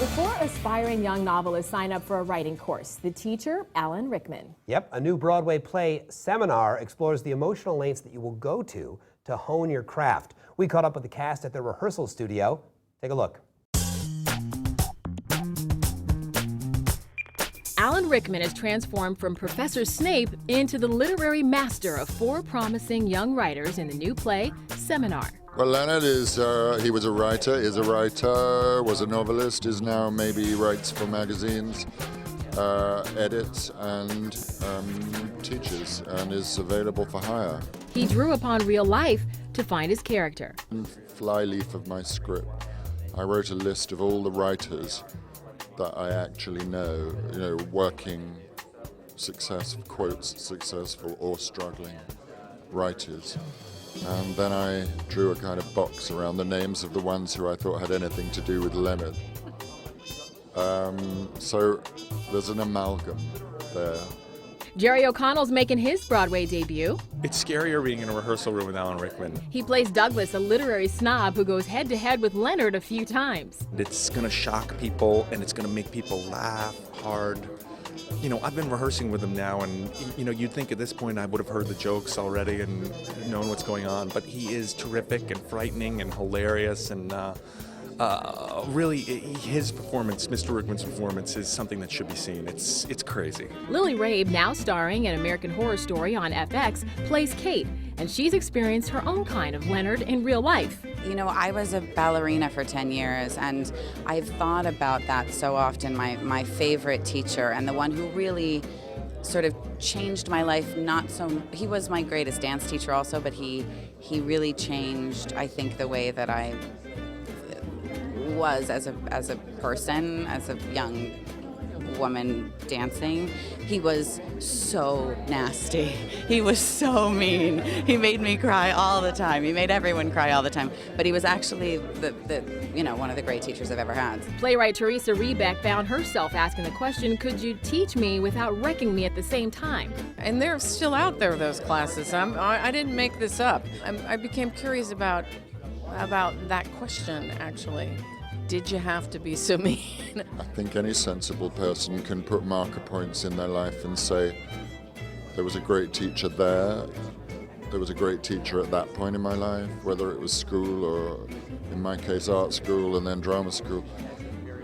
Before aspiring young novelists sign up for a writing course, the teacher, Alan Rickman. Yep, a new Broadway play, Seminar, explores the emotional lengths that you will go to hone your craft. We caught up with the cast at their rehearsal studio. Take a look. Alan Rickman is transformed from Professor Snape into the literary master of four promising young writers in the new play, Seminar. Well, Leonard he was a writer, was a novelist, is now maybe writes for magazines, edits and teaches, and is available for hire. He drew upon real life to find his character. In flyleaf of my script, I wrote a list of all the writers that I actually know, working, successful or struggling writers. And then I drew a kind of box around the names of the ones who I thought had anything to do with Leonard. So there's an amalgam there. Jerry O'Connell's making his Broadway debut. It's scarier being in a rehearsal room with Alan Rickman. He plays Douglas, a literary snob who goes head-to-head with Leonard a few times. It's going to shock people, and it's going to make people laugh hard. I've been rehearsing with him now, and, you'd think at this point I would have heard the jokes already and known what's going on, but he is terrific and frightening and hilarious, and really, his performance, Mr. Rickman's performance, is something that should be seen. It's crazy. Lily Rabe, now starring in American Horror Story on FX, plays Kate, and she's experienced her own kind of Leonard in real life. I was a ballerina for 10 years, and I've thought about that so often. My favorite teacher, and the one who really sort of changed my life, he was my greatest dance teacher also, but he really changed, I think, the way that I was as a person, as a young woman dancing. He was so nasty. He was so mean. He made me cry all the time. He made everyone cry all the time. But he was actually one of the great teachers I've ever had. Playwright Teresa Rebeck found herself asking the question, could you teach me without wrecking me at the same time? And they're still out there, those classes. I didn't make this up. I became curious about that question, actually. Did you have to be so mean? I think any sensible person can put marker points in their life and say, there was a great teacher there was a great teacher at that point in my life, whether it was school or, in my case, art school and then drama school.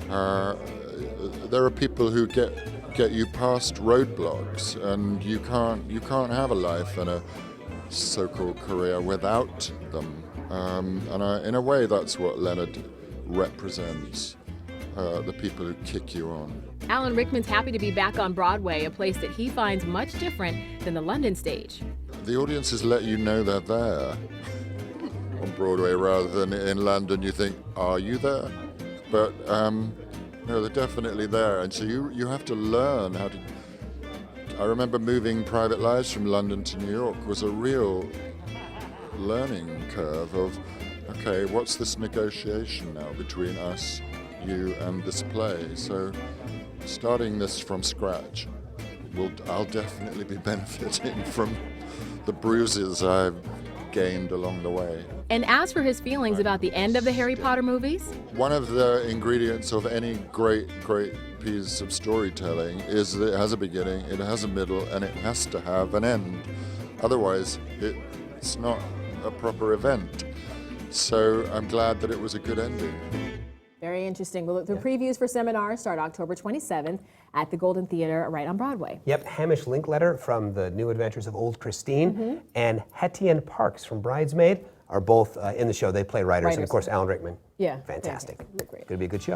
There are people who get you past roadblocks, and you can't have a life and a so-called career without them. In a way, that's what Leonard represents, the people who kick you on. Alan Rickman's happy to be back on Broadway, a place that he finds much different than the London stage. The audiences let you know they're there on Broadway rather than in London. You think, are you there? But no, they're definitely there, and so you have to learn how to. I remember moving Private Lives from London to New York was a real learning curve of, okay, what's this negotiation now between us, you, and this play? So starting this from scratch, I'll definitely be benefiting from the bruises I've gained along the way. And as for his feelings about the end of the Harry Potter movies? One of the ingredients of any great piece of storytelling is that it has a beginning, it has a middle, and it has to have an end. Otherwise, it's not a proper event. So I'm glad that it was a good ending. Very interesting. We'll look through previews for Seminar start October 27th at the Golden Theater right on Broadway. Yep, Hamish Linkletter from The New Adventures of Old Christine and Hettian Parks from Bridesmaid are both in the show. They play writers, and of course Alan Rickman. Yeah. Fantastic. Yeah, great. It's going to be a good show.